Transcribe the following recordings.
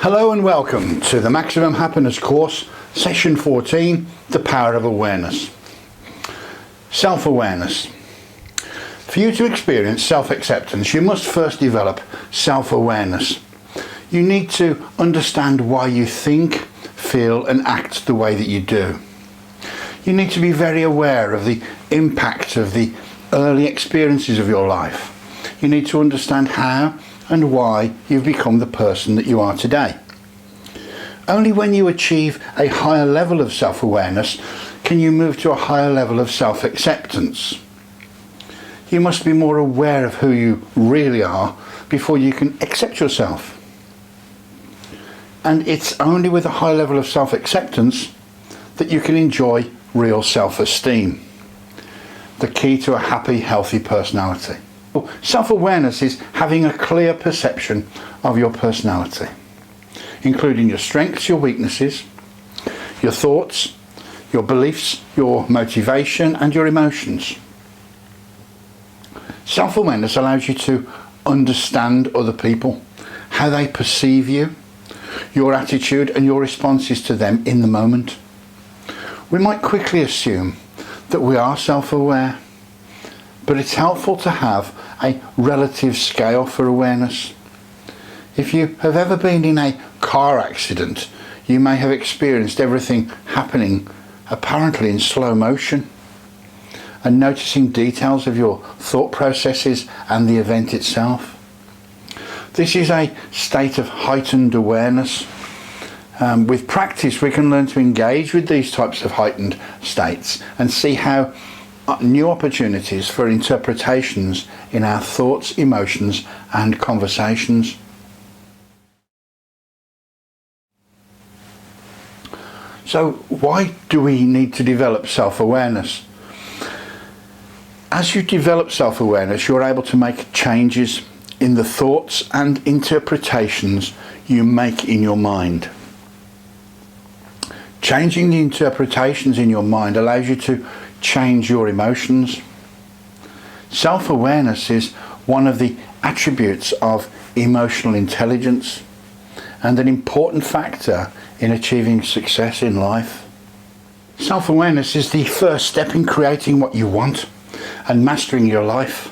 Hello and welcome to the Maximum Happiness course, session 14, The Power of Awareness. Self-awareness. For you to experience self-acceptance, you must first develop self-awareness. You need to understand why you think, feel and act the way that you do. You need to be very aware of the impact of the early experiences of your life. You need to understand how and why you've become the person that you are today. Only when you achieve a higher level of self-awareness can you move to a higher level of self-acceptance. You must be more aware of who you really are before you can accept yourself. And it's only with a high level of self-acceptance that you can enjoy real self-esteem. The key to a happy, healthy personality. Self-awareness is having a clear perception of your personality, including your strengths, your weaknesses, your thoughts, your beliefs, your motivation and your emotions. Self-awareness allows you to understand other people, how they perceive you, your attitude and your responses to them in the moment. We might quickly assume that we are self-aware, but it's helpful to have a relative scale for awareness. If you have ever been in a car accident, you may have experienced everything happening apparently in slow motion and noticing details of your thought processes and the event itself. This is a state of heightened awareness. With practice we can learn to engage with these types of heightened states and see how new opportunities for interpretations in our thoughts, emotions and conversations. So why do we need to develop self-awareness? As you develop self-awareness, you're able to make changes in the thoughts and interpretations you make in your mind. Changing the interpretations in your mind allows you to change your emotions. Self-awareness is one of the attributes of emotional intelligence and an important factor in achieving success in life. Self-awareness is the first step in creating what you want and mastering your life.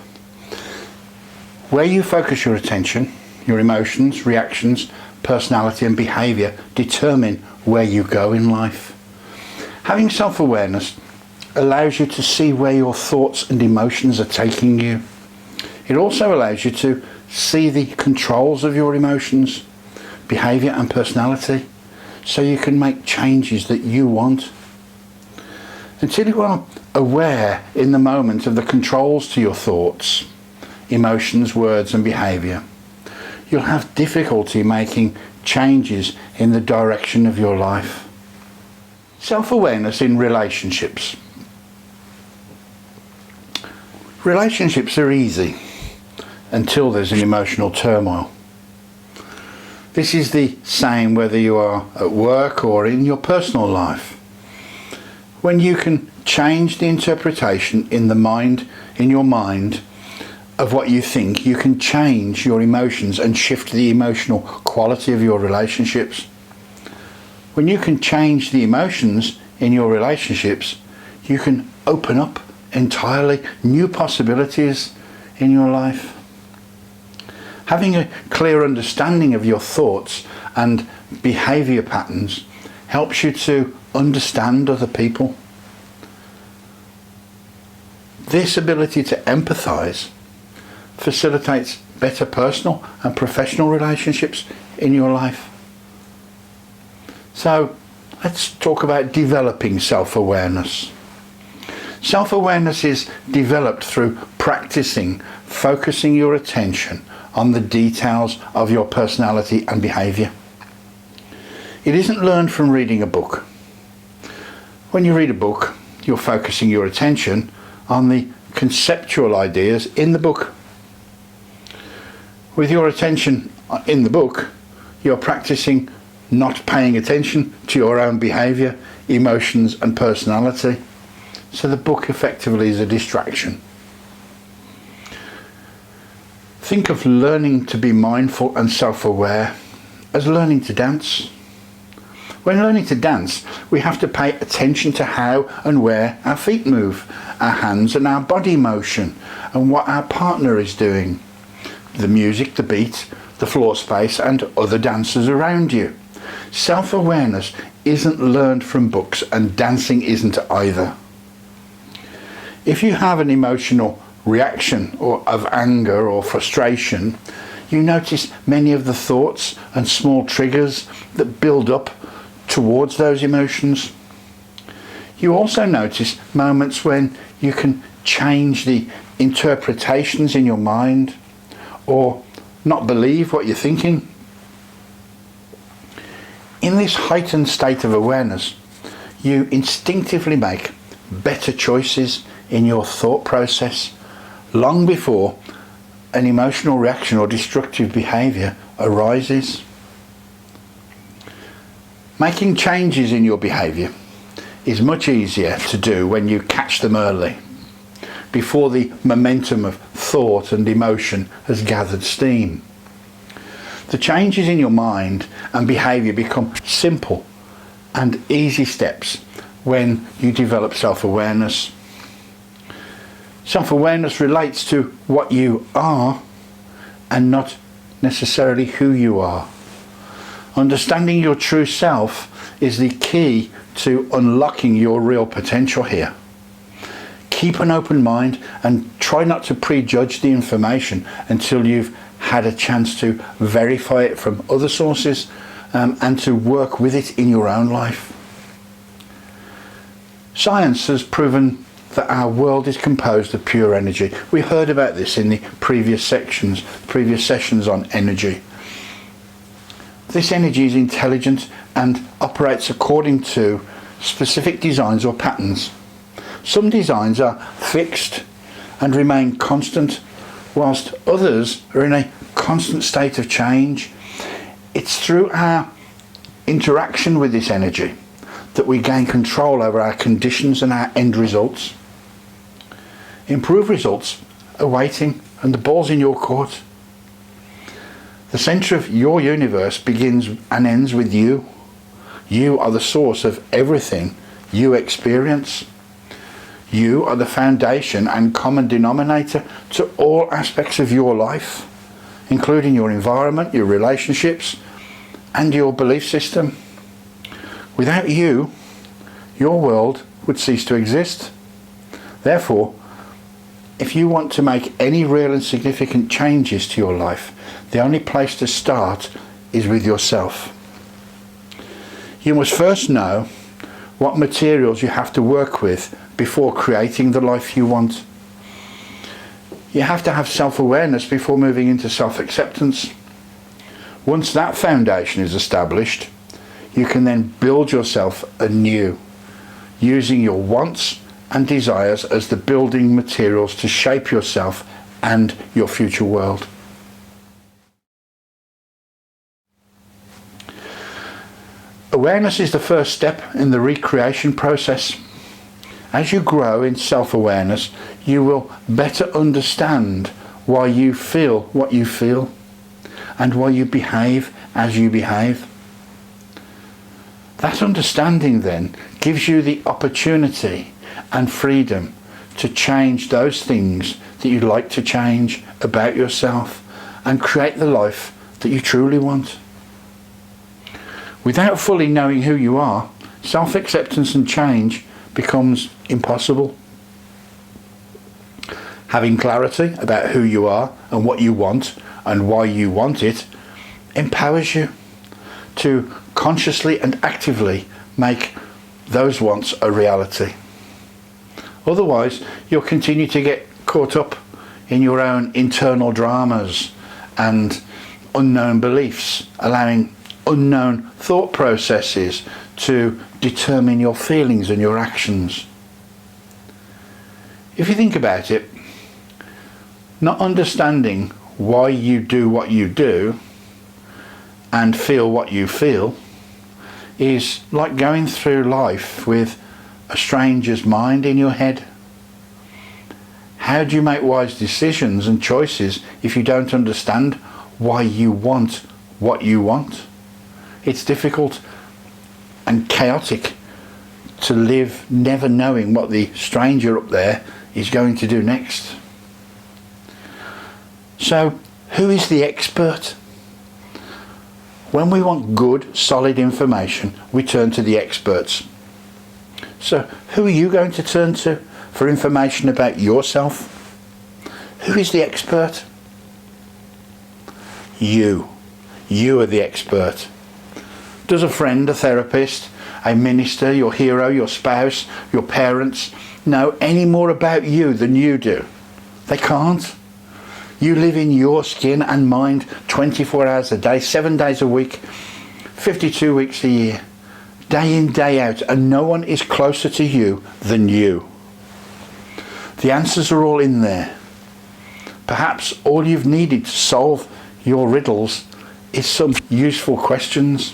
Where you focus your attention, your emotions, reactions, personality and behaviour determine where you go in life. Having self-awareness allows you to see where your thoughts and emotions are taking you. It also allows you to see the controls of your emotions, behaviour and personality, so you can make changes that you want. Until you are aware in the moment of the controls to your thoughts, emotions, words and behaviour, you'll have difficulty making changes in the direction of your life. Self-awareness in relationships. Relationships are easy until there's an emotional turmoil. This is the same whether you are at work or in your personal life. When you can change the interpretation in your mind of what you think, you can change your emotions and shift the emotional quality of your relationships. When you can change the emotions in your relationships, you can open up entirely new possibilities in your life. Having a clear understanding of your thoughts and behaviour patterns helps you to understand other people. This ability to empathise facilitates better personal and professional relationships in your life. So let's talk about developing self-awareness. Self-awareness is developed through practicing, focusing your attention on the details of your personality and behaviour. It isn't learned from reading a book. When you read a book, you're focusing your attention on the conceptual ideas in the book. With your attention in the book, you're practicing not paying attention to your own behaviour, emotions and personality. So the book effectively is a distraction. Think of learning to be mindful and self-aware as learning to dance. When learning to dance, we have to pay attention to how and where our feet move, our hands and our body motion, and what our partner is doing, the music, the beat, the floor space and other dancers around you. Self-awareness isn't learned from books, and dancing isn't either. If you have an emotional reaction of anger or frustration, you notice many of the thoughts and small triggers that build up towards those emotions. You also notice moments when you can change the interpretations in your mind or not believe what you're thinking. In this heightened state of awareness, you instinctively make better choices in your thought process long before an emotional reaction or destructive behaviour arises. Making changes in your behaviour is much easier to do when you catch them early, before the momentum of thought and emotion has gathered steam. The changes in your mind and behaviour become simple and easy steps when you develop self-awareness. Self-awareness relates to what you are and not necessarily who you are. Understanding your true self is the key to unlocking your real potential here. Keep an open mind and try not to prejudge the information until you've had a chance to verify it from other sources and to work with it in your own life. Science has proven that our world is composed of pure energy. We heard about this in the previous sessions on energy. This energy is intelligent and operates according to specific designs or patterns. Some designs are fixed and remain constant, whilst others are in a constant state of change. It's through our interaction with this energy that we gain control over our conditions and our end results. Improved results are waiting, and the ball's in your court. The centre of your universe begins and ends with you. You are the source of everything you experience. You are the foundation and common denominator to all aspects of your life, including your environment, your relationships, and your belief system. Without you, your world would cease to exist. Therefore, if you want to make any real and significant changes to your life, the only place to start is with yourself. You must first know what materials you have to work with before creating the life you want. You have to have self-awareness before moving into self-acceptance. Once that foundation is established, you can then build yourself anew, using your wants and desires as the building materials to shape yourself and your future world. Awareness is the first step in the recreation process. As you grow in self-awareness, you will better understand why you feel what you feel and why you behave as you behave. That understanding then gives you the opportunity and freedom to change those things that you'd like to change about yourself and create the life that you truly want. Without fully knowing who you are, self-acceptance and change becomes impossible. Having clarity about who you are and what you want and why you want it empowers you to consciously and actively make those wants a reality. Otherwise, you'll continue to get caught up in your own internal dramas and unknown beliefs, allowing unknown thought processes to determine your feelings and your actions. If you think about it, not understanding why you do what you do and feel what you feel is like going through life with a stranger's mind in your head. How do you make wise decisions and choices if you don't understand why you want what you want? it's difficult and chaotic to live never knowing what the stranger up there is going to do next. So, who is the expert? When we want good, solid information, we turn to the experts. So, who are you going to turn to for information about yourself? Who is the expert? You. You are the expert. Does a friend, a therapist, a minister, your hero, your spouse, your parents know any more about you than you do? They can't. You live in your skin and mind 24 hours a day, 7 days a week, 52 weeks a year, day in, day out, and no one is closer to you than you. The answers are all in there. Perhaps all you've needed to solve your riddles is some useful questions.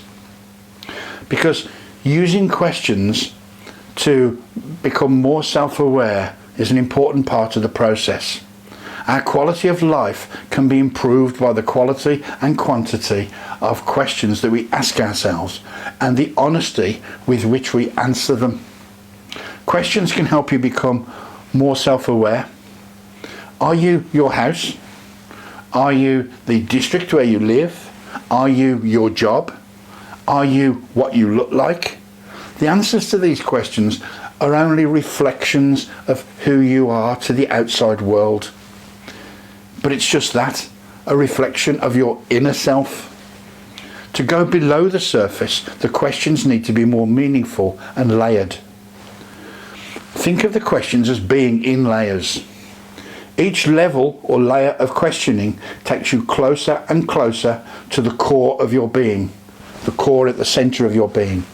Because using questions to become more self-aware is an important part of the process. Our quality of life can be improved by the quality and quantity of questions that we ask ourselves and the honesty with which we answer them. Questions can help you become more self-aware. Are you your house? Are you the district where you live? Are you your job? Are you what you look like? The answers to these questions are only reflections of who you are to the outside world. But it's just that, a reflection of your inner self. To go below the surface, the questions need to be more meaningful and layered. Think of the questions as being in layers. Each level or layer of questioning takes you closer and closer to the core of your being, the core at the centre of your being.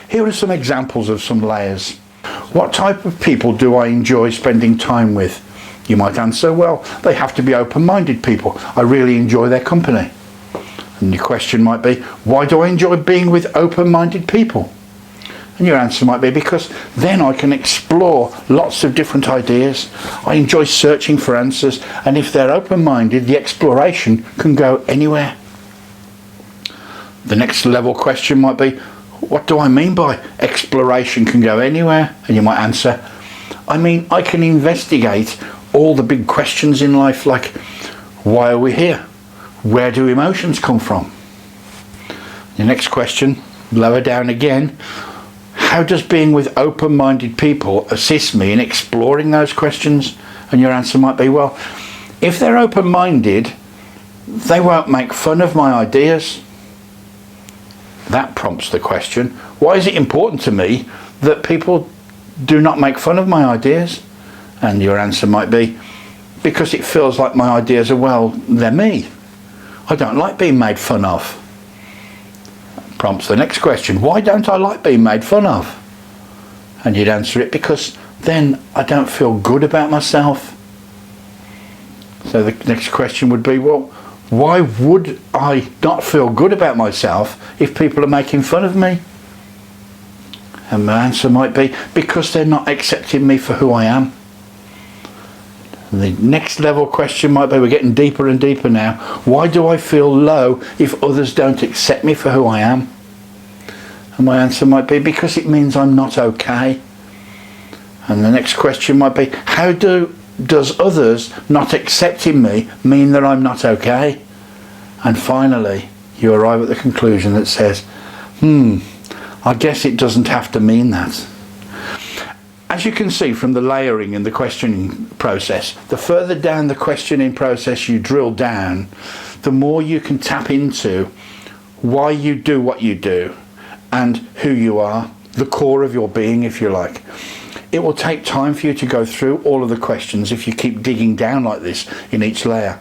Here are some examples of some layers. What type of people do I enjoy spending time with? You might answer, well, they have to be open-minded people. I really enjoy their company. And your question might be, why do I enjoy being with open-minded people? And your answer might be, because then I can explore lots of different ideas. I enjoy searching for answers, and if they're open-minded, the exploration can go anywhere. The next level question might be, what do I mean by exploration can go anywhere? And you might answer, I mean, I can investigate all the big questions in life, like, why are we here? Where do emotions come from? The next question, lower down again, how does being with open-minded people assist me in exploring those questions? And your answer might be, well, if they're open-minded, they won't make fun of my ideas. That prompts the question, why is it important to me that people do not make fun of my ideas? And your answer might be, because it feels like my ideas are, well, they're me. I don't like being made fun of. Prompts the next question, why don't I like being made fun of? And you'd answer it, because then I don't feel good about myself. So the next question would be, well, why would I not feel good about myself if people are making fun of me? And my answer might be, because they're not accepting me for who I am. And the next level question might be, we're getting deeper and deeper now, why do I feel low if others don't accept me for who I am? And my answer might be, because it means I'm not okay. And the next question might be, how does others not accepting me mean that I'm not okay? And finally, you arrive at the conclusion that says, I guess it doesn't have to mean that. As you can see from the layering and the questioning process, the further down the questioning process you drill down, the more you can tap into why you do what you do and who you are, the core of your being, if you like. It will take time for you to go through all of the questions if you keep digging down like this in each layer.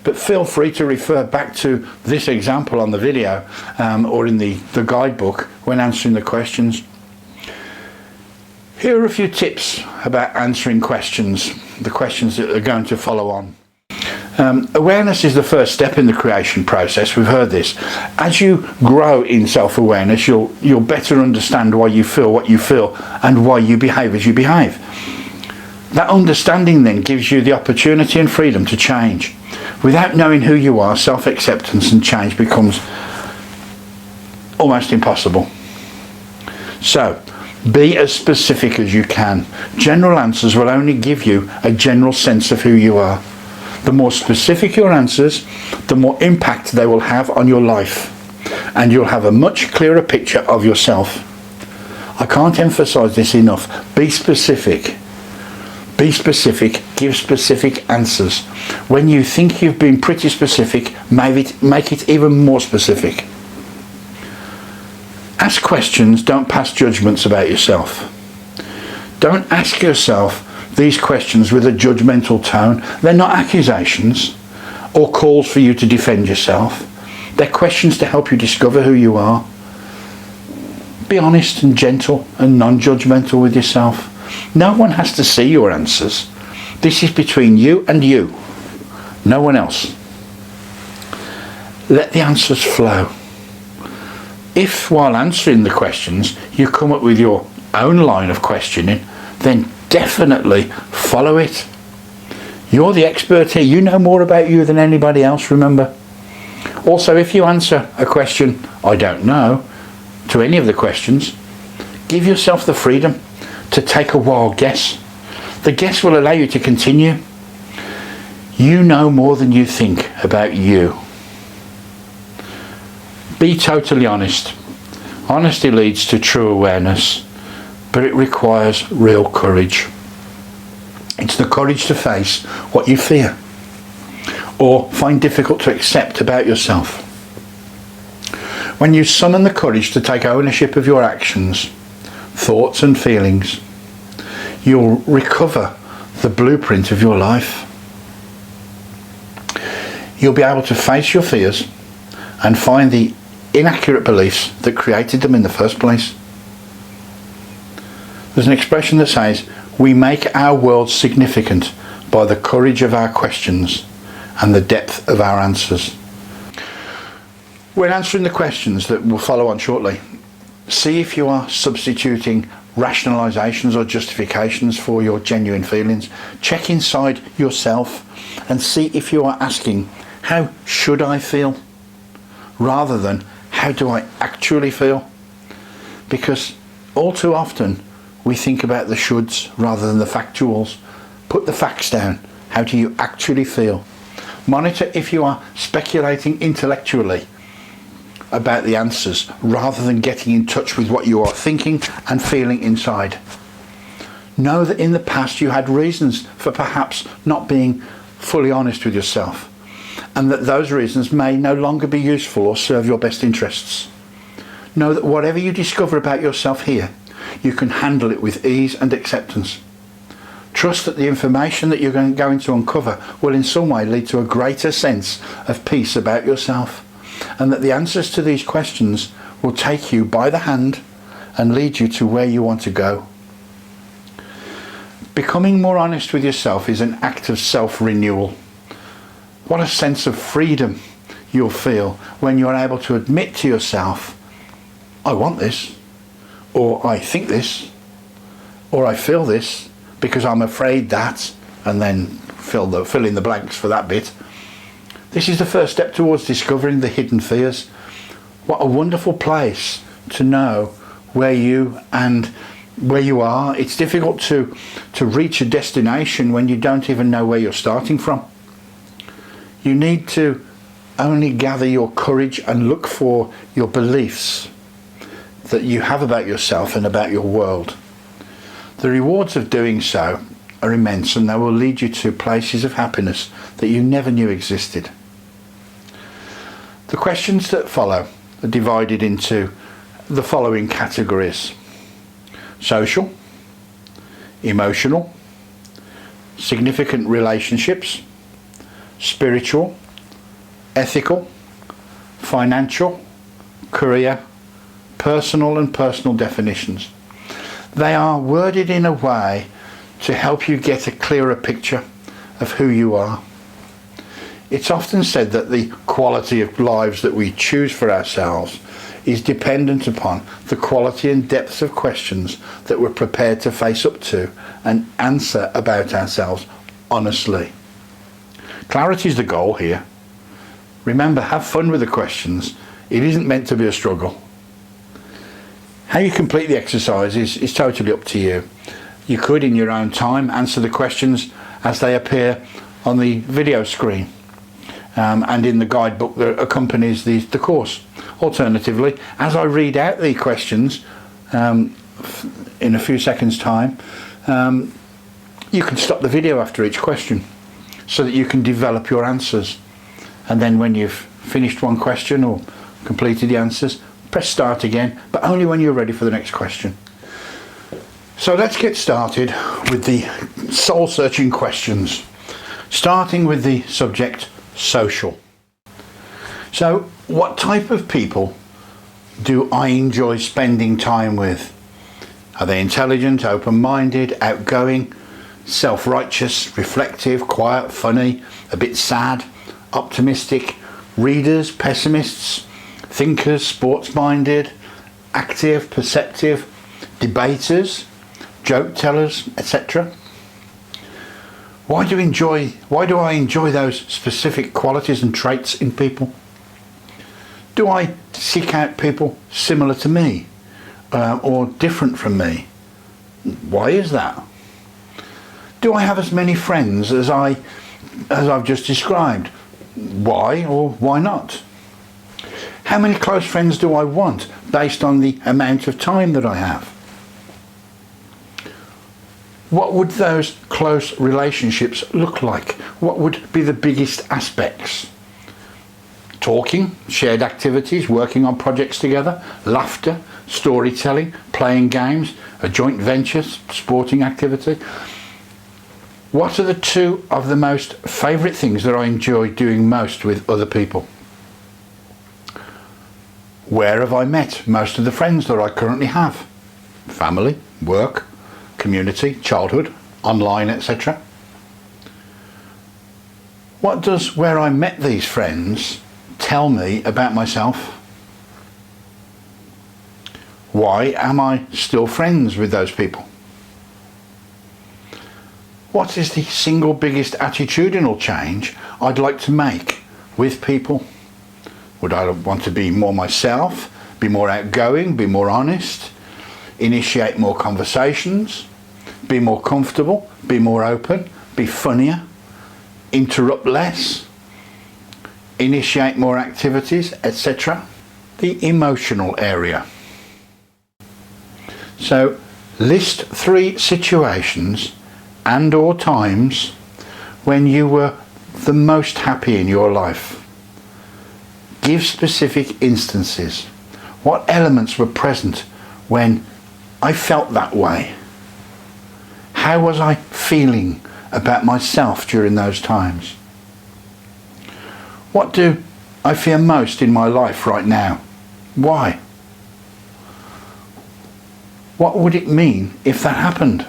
But feel free to refer back to this example on the video or in the guidebook when answering the questions. Here are a few tips about answering questions, the questions that are going to follow on. Awareness is the first step in the creation process. We've heard this. As you grow in self-awareness, you'll better understand why you feel what you feel and why you behave as you behave. That understanding then gives you the opportunity and freedom to change. Without knowing who you are, self-acceptance and change becomes almost impossible. So, be as specific as you can. General answers will only give you a general sense of who you are. The more specific your answers, the more impact they will have on your life, and you'll have a much clearer picture of yourself. I can't emphasize this enough. Be specific. Be specific. Give specific answers. When you think you've been pretty specific, make it even more specific. Ask questions, don't pass judgments about yourself. Don't ask yourself these questions with a judgmental tone. They're not accusations or calls for you to defend yourself. They're questions to help you discover who you are. Be honest and gentle and non-judgmental with yourself. No one has to see your answers. This is between you and you. No one else. Let the answers flow. If while answering the questions you come up with your own line of questioning, then definitely follow it. You're the expert here. You know more about you than anybody else, remember. Also, if you answer a question, I don't know, to any of the questions, give yourself the freedom to take a wild guess. The guess will allow you to continue. You know more than you think about you. Be totally honest. Honesty leads to true awareness, but it requires real courage. It's the courage to face what you fear or find difficult to accept about yourself. When you summon the courage to take ownership of your actions, thoughts and feelings, you'll recover the blueprint of your life. You'll be able to face your fears and find the inaccurate beliefs that created them in the first place. There's an expression that says, we make our world significant by the courage of our questions and the depth of our answers. When answering the questions that will follow on shortly, see if you are substituting rationalizations or justifications for your genuine feelings. Check inside yourself and see if you are asking, how should I feel? Rather than, how do I actually feel? Because all too often we think about the shoulds rather than the factuals. Put the facts down. How do you actually feel? Monitor if you are speculating intellectually about the answers rather than getting in touch with what you are thinking and feeling inside. Know that in the past you had reasons for perhaps not being fully honest with yourself, and that those reasons may no longer be useful or serve your best interests. Know that whatever you discover about yourself here, you can handle it with ease and acceptance. Trust that the information that you're going to uncover will in some way lead to a greater sense of peace about yourself, and that the answers to these questions will take you by the hand and lead you to where you want to go. Becoming more honest with yourself is an act of self-renewal. What a sense of freedom you'll feel when you're able to admit to yourself, I want this, or I think this, or I feel this because I'm afraid that, and then fill in the blanks for that bit. This is the first step towards discovering the hidden fears. What a wonderful place to know where you are. It's difficult to reach a destination when you don't even know where you're starting from. You need to only gather your courage and look for your beliefs that you have about yourself and about your world. The rewards of doing so are immense, and they will lead you to places of happiness that you never knew existed. The questions that follow are divided into the following categories: social, emotional, significant relationships, spiritual, ethical, financial, career, personal and personal definitions. They are worded in a way to help you get a clearer picture of who you are. It's often said that the quality of lives that we choose for ourselves is dependent upon the quality and depth of questions that we're prepared to face up to and answer about ourselves honestly. Clarity is the goal here. Remember, have fun with the questions. It isn't meant to be a struggle. How you complete the exercise is totally up to you. You could, in your own time, answer the questions as they appear on the video screen and in the guidebook that accompanies the course. Alternatively, as I read out the questions in a few seconds' time, you can stop the video after each question so that you can develop your answers. And then when you've finished one question or completed the answers, press start again, but only when you're ready for the next question. So let's get started with the soul-searching questions, starting with the subject social. So what type of people do I enjoy spending time with? Are they intelligent, open-minded, outgoing, self-righteous, reflective, quiet, funny, a bit sad, optimistic, readers, pessimists, thinkers, sports-minded, active, perceptive, debaters, joke tellers, etc.? Why do I enjoy those specific qualities and traits in people? Do I seek out people similar to me or different from me? Why is that? Do I have as many friends as I've just described? Why or why not? How many close friends do I want based on the amount of time that I have? What would those close relationships look like? What would be the biggest aspects? Talking, shared activities, working on projects together, laughter, storytelling, playing games, a joint venture, sporting activity. What are the two of the most favourite things that I enjoy doing most with other people? Where have I met most of the friends that I currently have? Family, work, community, childhood, online, etc. What does where I met these friends tell me about myself? Why am I still friends with those people? What is the single biggest attitudinal change I'd like to make with people? Would I want to be more myself, be more outgoing, be more honest, initiate more conversations, be more comfortable, be more open, be funnier, interrupt less, initiate more activities, etc.? The emotional area. So list 3 situations and or times when you were the most happy in your life. Give specific instances. What elements were present when I felt that way? How was I feeling about myself during those times? What do I fear most in my life right now? Why? What would it mean if that happened?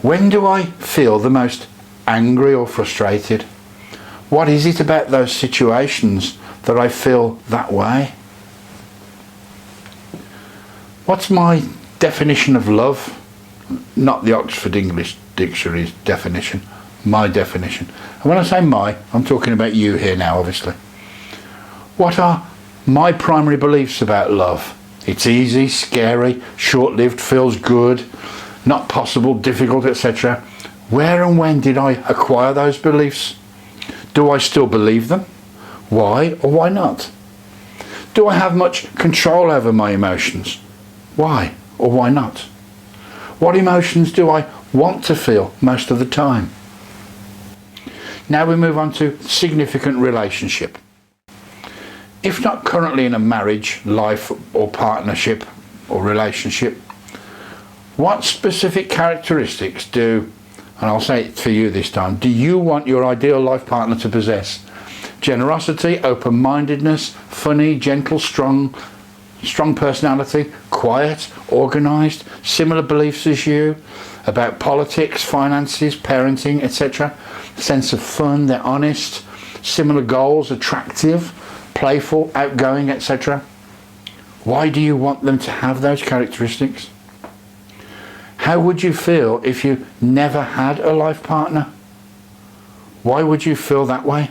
When do I feel the most angry or frustrated? What is it about those situations that I feel that way? What's my definition of love? Not the Oxford English Dictionary's definition, my definition. And when I say my, I'm talking about you here now, obviously. What are my primary beliefs about love? It's easy, scary, short-lived, feels good, not possible, difficult, etc. Where and when did I acquire those beliefs? Do I still believe them? Why or why not? Do I have much control over my emotions? Why or why not? What emotions do I want to feel most of the time? Now we move on to significant relationship. If not currently in a marriage, life or partnership or relationship, what specific characteristics and I'll say it for you this time, do you want your ideal life partner to possess? Generosity, open-mindedness, funny, gentle, strong personality, quiet, organised, similar beliefs as you about politics, finances, parenting, etc. Sense of fun, they're honest, similar goals, attractive, playful, outgoing, etc. Why do you want them to have those characteristics? How would you feel if you never had a life partner? Why would you feel that way?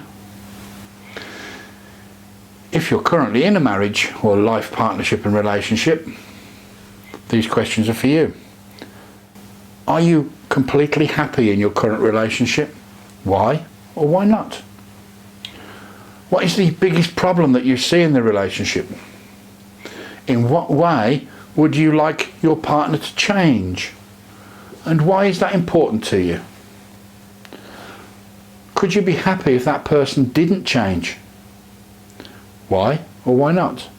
If you're currently in a marriage or life partnership and relationship, these questions are for you. Are you completely happy in your current relationship? Why or why not? What is the biggest problem that you see in the relationship? In what way would you like your partner to change? And why is that important to you? Could you be happy if that person didn't change? Why or why not?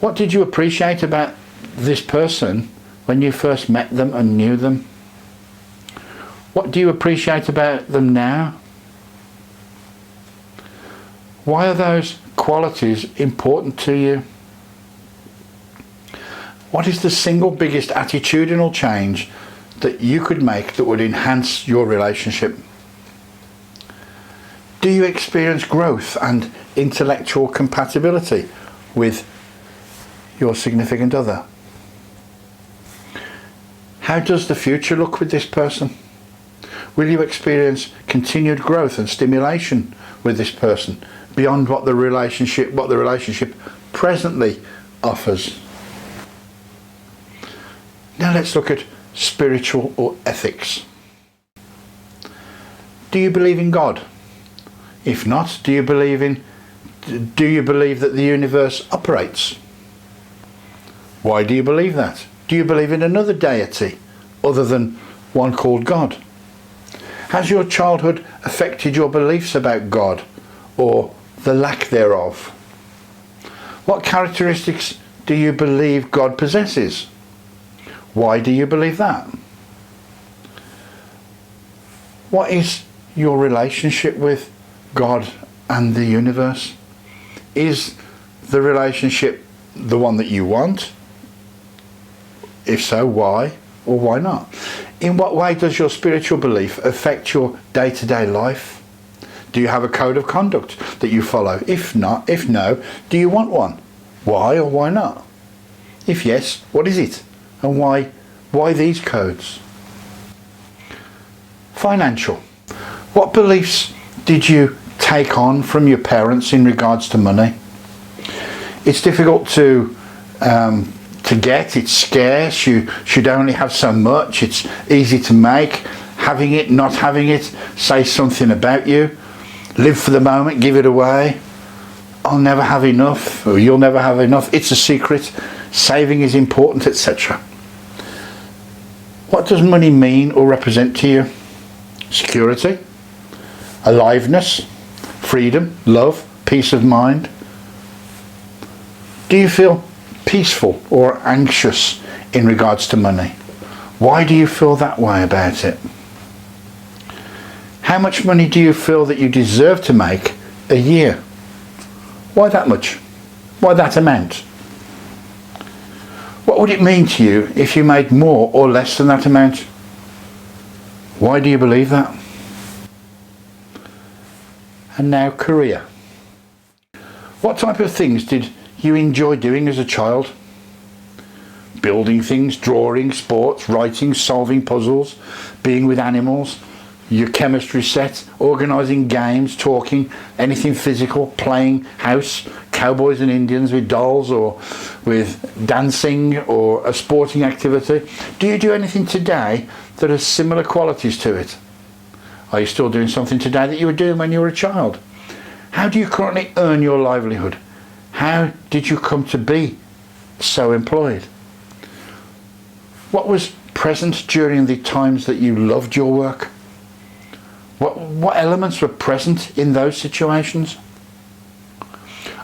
What did you appreciate about this person when you first met them and knew them? What do you appreciate about them now? Why are those qualities important to you? What is the single biggest attitudinal change that you could make that would enhance your relationship? Do you experience growth and intellectual compatibility with your significant other? How does the future look with this person? Will you experience continued growth and stimulation with this person beyond what the relationship presently offers? Now let's look at spiritual or ethics. Do you believe in God? If not, do you believe that the universe operates? Why do you believe that? Do you believe in another deity other than one called God? Has your childhood affected your beliefs about God or the lack thereof? What characteristics do you believe God possesses? Why do you believe that? What is your relationship with God and the universe? Is the relationship the one that you want? If so, why or why not? In what way does your spiritual belief affect your day-to-day life? Do you have a code of conduct that you follow? If no, do you want one? Why or why not? If yes, what is it? And why these codes? Financial. What beliefs did you take on from your parents in regards to money? It's difficult to get, it's scarce, you should only have so much, it's easy to make. Having it, not having it, say something about you. Live for the moment, give it away. I'll never have enough, or you'll never have enough, it's a secret, saving is important, etc. What does money mean or represent to you? Security, aliveness, freedom, love, peace of mind. Do you feel peaceful or anxious in regards to money? Why do you feel that way about it? How much money do you feel that you deserve to make a year? Why that much? Why that amount? What would it mean to you if you made more or less than that amount? Why do you believe that? And now career. What type of things did you enjoy doing as a child? Building things, drawing, sports, writing, solving puzzles, being with animals, your chemistry set, organising games, talking, anything physical, playing house, cowboys and Indians with dolls, or with dancing or a sporting activity. Do you do anything today that has similar qualities to it? Are you still doing something today that you were doing when you were a child? How do you currently earn your livelihood? How did you come to be so employed? What was present during the times that you loved your work? What elements were present in those situations?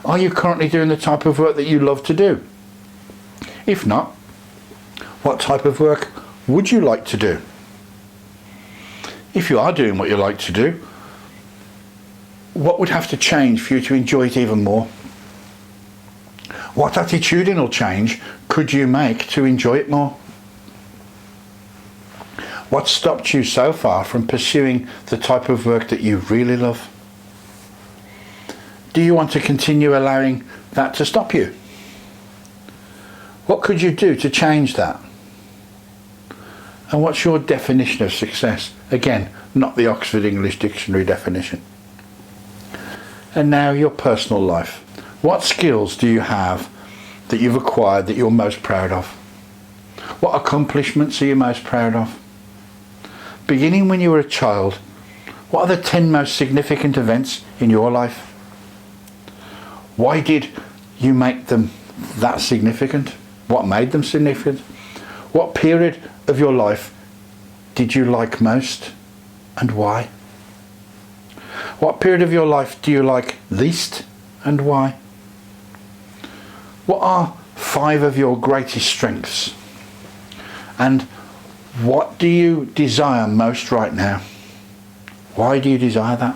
Are you currently doing the type of work that you love to do? If not, what type of work would you like to do? If you are doing what you like to do, what would have to change for you to enjoy it even more? What attitudinal change could you make to enjoy it more? What stopped you so far from pursuing the type of work that you really love? Do you want to continue allowing that to stop you? What could you do to change that? And what's your definition of success? Again, not the Oxford English Dictionary definition. and now your personal life. What skills do you have that you've acquired that you're most proud of? What accomplishments are you most proud of? Beginning when you were a child, what are the 10 most significant events in your life? Why did you make them that significant? What made them significant? What period of your life did you like most, and why? What period of your life do you like least, and why? What are 5 of your greatest strengths? And what do you desire most right now? Why do you desire that?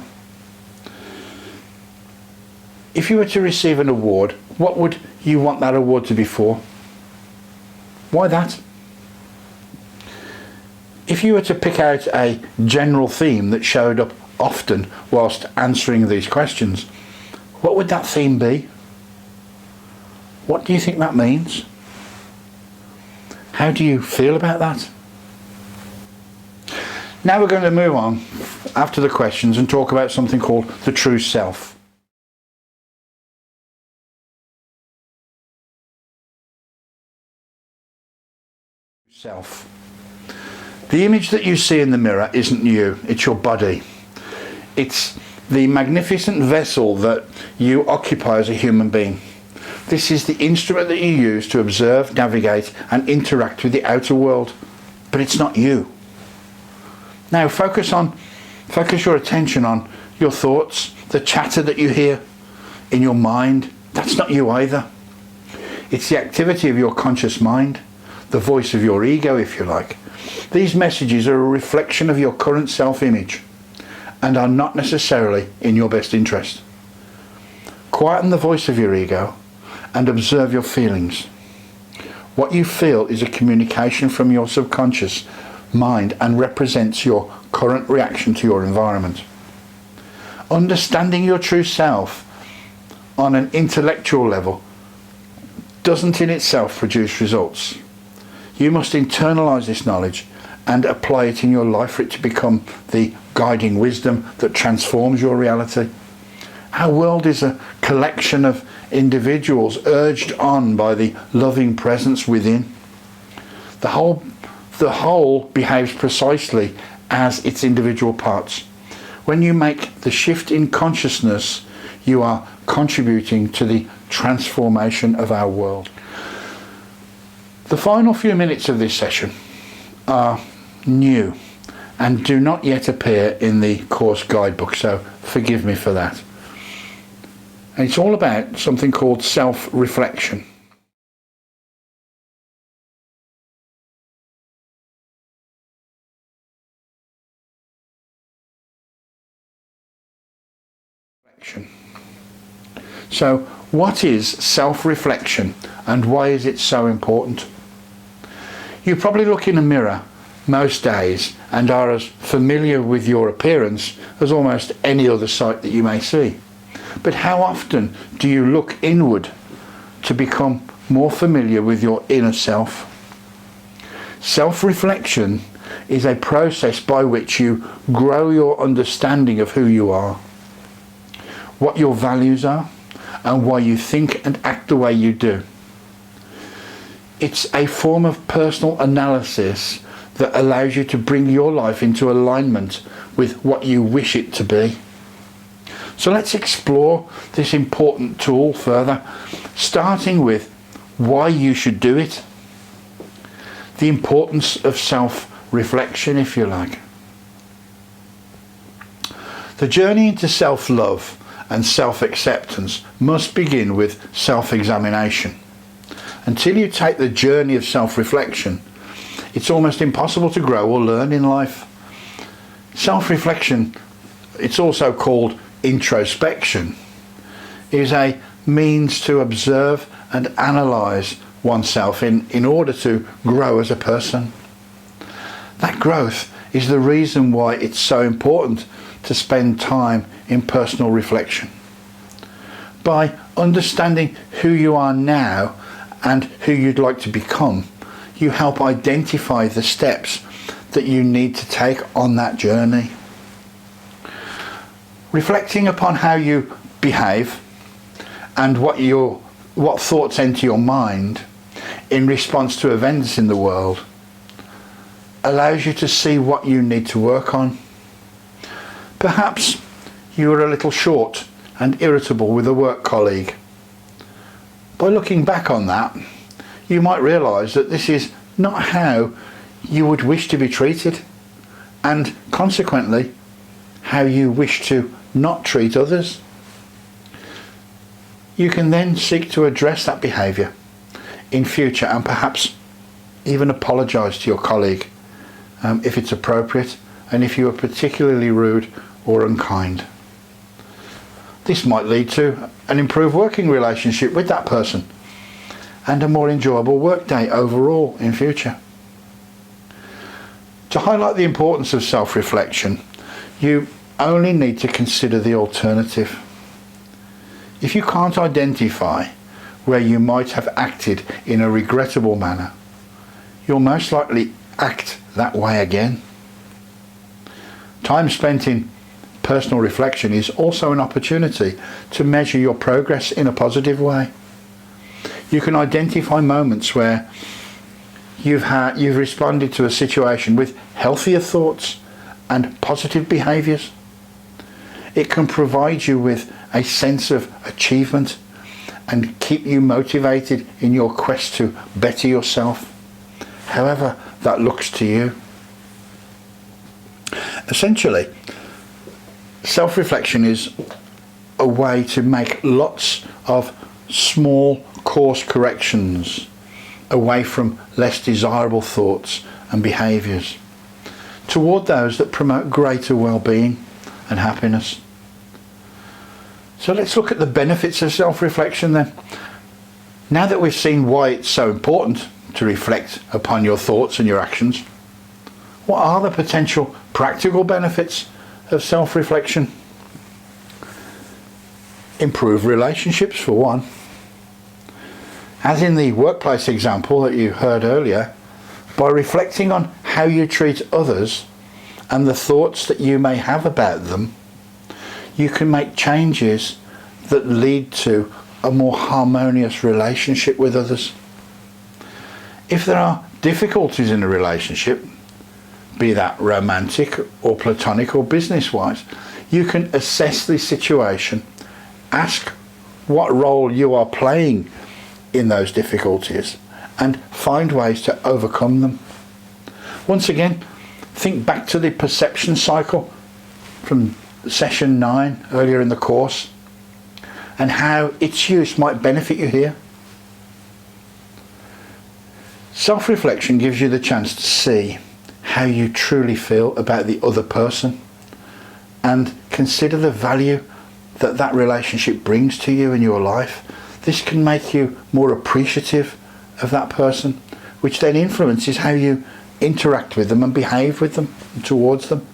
If you were to receive an award, what would you want that award to be for? Why that? If you were to pick out a general theme that showed up often whilst answering these questions, what would that theme be? What do you think that means? How do you feel about that? Now we're going to move on after the questions and talk about something called the true self. Self. The image that you see in the mirror isn't you, it's your body. It's the magnificent vessel that you occupy as a human being. This is the instrument that you use to observe, navigate and interact with the outer world, but it's not you. Now focus your attention on your thoughts, the chatter that you hear in your mind. That's not you either. It's the activity of your conscious mind, the voice of your ego, if you like. These messages are a reflection of your current self-image and are not necessarily in your best interest. Quieten the voice of your ego and observe your feelings. What you feel is a communication from your subconscious mind and represents your current reaction to your environment. Understanding your true self on an intellectual level doesn't in itself produce results. You must internalize this knowledge and apply it in your life for it to become the guiding wisdom that transforms your reality. Our world is a collection of individuals urged on by the loving presence within. The whole behaves precisely as its individual parts. When you make the shift in consciousness, you are contributing to the transformation of our world. The final few minutes of this session are new and do not yet appear in the course guidebook, so forgive me for that. And it's all about something called self-reflection. So, what is self-reflection and why is it so important? You probably look in a mirror most days and are as familiar with your appearance as almost any other sight that you may see. But how often do you look inward to become more familiar with your inner self? Self-reflection is a process by which you grow your understanding of who you are, what your values are, and why you think and act the way you do. It's a form of personal analysis that allows you to bring your life into alignment with what you wish it to be. So let's explore this important tool further, starting with why you should do it. The importance of self-reflection, if you like. The journey into self-love and self-acceptance must begin with self-examination. Until you take the journey of self-reflection, it's almost impossible to grow or learn in life. Self-reflection, it's also called introspection, is a means to observe and analyse oneself in order to grow as a person. That growth is the reason why it's so important to spend time in personal reflection. By understanding who you are now and who you'd like to become, you help identify the steps that you need to take on that journey. Reflecting upon how you behave and what thoughts enter your mind in response to events in the world allows you to see what you need to work on. Perhaps you were a little short and irritable with a work colleague. By looking back on that, you might realise that this is not how you would wish to be treated, and consequently how you wish to not treat others. You can then seek to address that behaviour in future and perhaps even apologise to your colleague if it's appropriate, and if you are particularly rude or unkind. This might lead to an improved working relationship with that person and a more enjoyable workday overall in future. To highlight the importance of self-reflection, you only need to consider the alternative. If you can't identify where you might have acted in a regrettable manner, you'll most likely act that way again. Time spent in personal reflection is also an opportunity to measure your progress in a positive way. You can identify moments where you've responded to a situation with healthier thoughts and positive behaviours. It can provide you with a sense of achievement and keep you motivated in your quest to better yourself, however that looks to you. Essentially, self-reflection is a way to make lots of small course corrections away from less desirable thoughts and behaviours toward those that promote greater well-being and happiness. So let's look at the benefits of self-reflection then. Now that we've seen why it's so important to reflect upon your thoughts and your actions, what are the potential practical benefits of self-reflection? Improve relationships, for one. As in the workplace example that you heard earlier, by reflecting on how you treat others and the thoughts that you may have about them, you can make changes that lead to a more harmonious relationship with others. If there are difficulties in a relationship, be that romantic or platonic or business-wise, you can assess the situation, ask what role you are playing in those difficulties, and find ways to overcome them. Once again, think back to the perception cycle from session 9 earlier in the course and how its use might benefit you here. Self-reflection gives you the chance to see how you truly feel about the other person and consider the value that that relationship brings to you in your life. This can make you more appreciative of that person, which then influences how you interact with them and behave with them and towards them.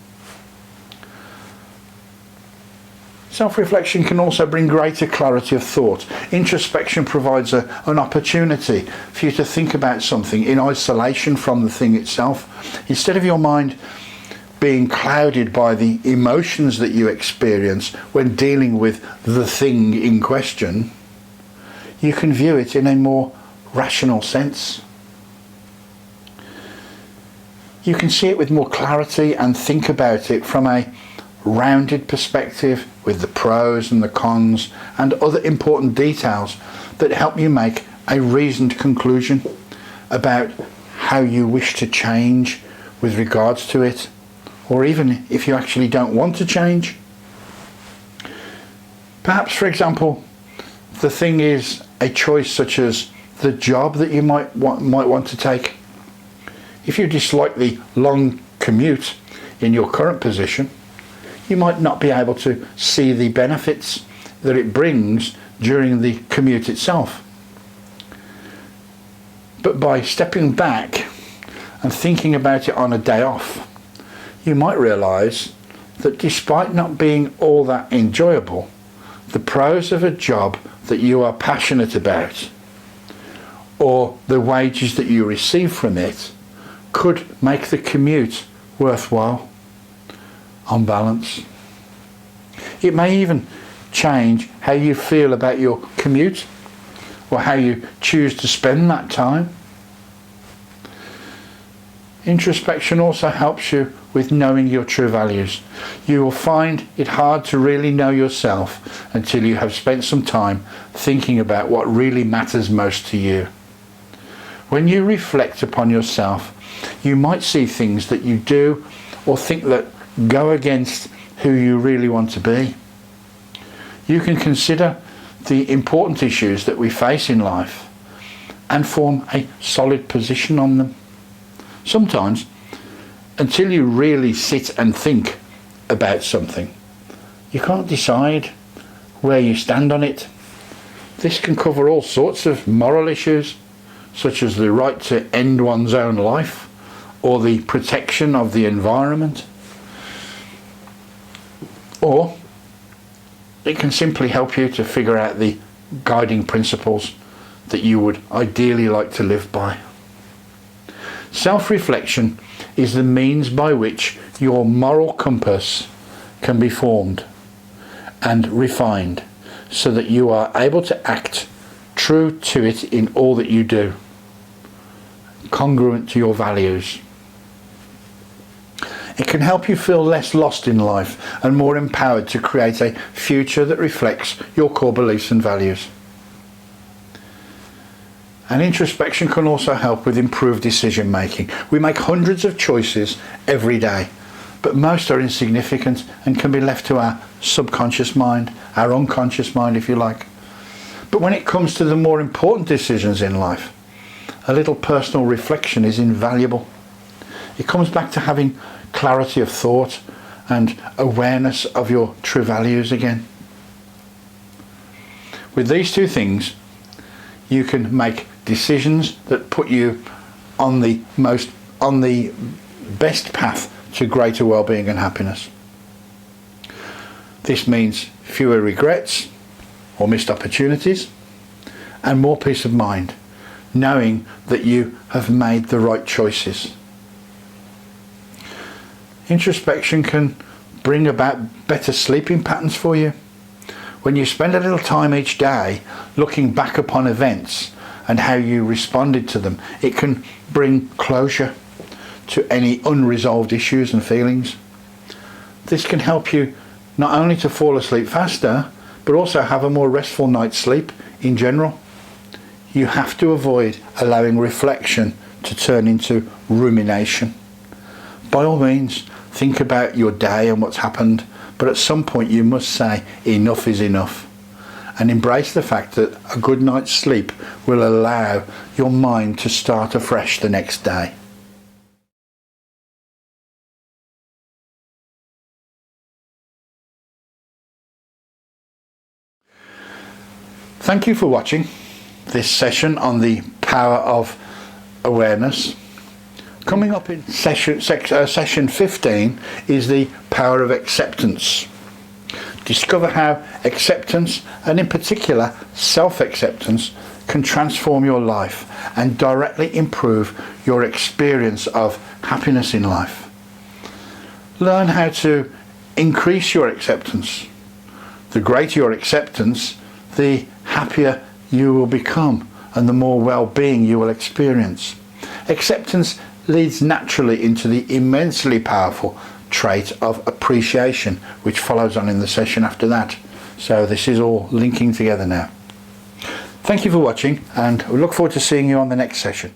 Self-reflection can also bring greater clarity of thought. Introspection provides an opportunity for you to think about something in isolation from the thing itself. Instead of your mind being clouded by the emotions that you experience when dealing with the thing in question, you can view it in a more rational sense. You can see it with more clarity and think about it from a rounded perspective with the pros and the cons and other important details that help you make a reasoned conclusion about how you wish to change with regards to it, or even if you actually don't want to change. Perhaps, for example, the thing is a choice such as the job that you might want to take. If you dislike the long commute in your current position, you might not be able to see the benefits that it brings during the commute itself. But by stepping back and thinking about it on a day off, you might realise that despite not being all that enjoyable, the pros of a job that you are passionate about, or the wages that you receive from it, could make the commute worthwhile on balance. It may even change how you feel about your commute or how you choose to spend that time. Introspection also helps you with knowing your true values. You will find it hard to really know yourself until you have spent some time thinking about what really matters most to you. When you reflect upon yourself, you might see things that you do or think that go against who you really want to be. You can consider the important issues that we face in life and form a solid position on them. Sometimes, until you really sit and think about something, you can't decide where you stand on it. This can cover all sorts of moral issues, such as the right to end one's own life or the protection of the environment. Or it can simply help you to figure out the guiding principles that you would ideally like to live by. Self-reflection is the means by which your moral compass can be formed and refined so that you are able to act true to it in all that you do, congruent to your values. It can help you feel less lost in life and more empowered to create a future that reflects your core beliefs and values. And introspection can also help with improved decision making. We make hundreds of choices every day, but most are insignificant and can be left to our subconscious mind, our unconscious mind if you like. But when it comes to the more important decisions in life, a little personal reflection is invaluable. It comes back to having clarity of thought and awareness of your true values again. With these two things, you can make decisions that put you on the best path to greater well-being and happiness. This means fewer regrets or missed opportunities and more peace of mind, knowing that you have made the right choices. Introspection can bring about better sleeping patterns for you. When you spend a little time each day looking back upon events and how you responded to them, it can bring closure to any unresolved issues and feelings. This can help you not only to fall asleep faster, but also have a more restful night's sleep in general. You have to avoid allowing reflection to turn into rumination. By all means, think about your day and what's happened, but at some point you must say enough is enough and embrace the fact that a good night's sleep will allow your mind to start afresh the next day. Thank you for watching this session on the power of awareness. Coming up in session 15 is the power of acceptance. Discover how acceptance, and in particular self-acceptance, can transform your life and directly improve your experience of happiness in life. Learn how to increase your acceptance. The greater your acceptance, the happier you will become and the more well-being you will experience. Acceptance leads naturally into the immensely powerful trait of appreciation, which follows on in the session after that. So this is all linking together now. Thank you for watching, and we look forward to seeing you on the next session.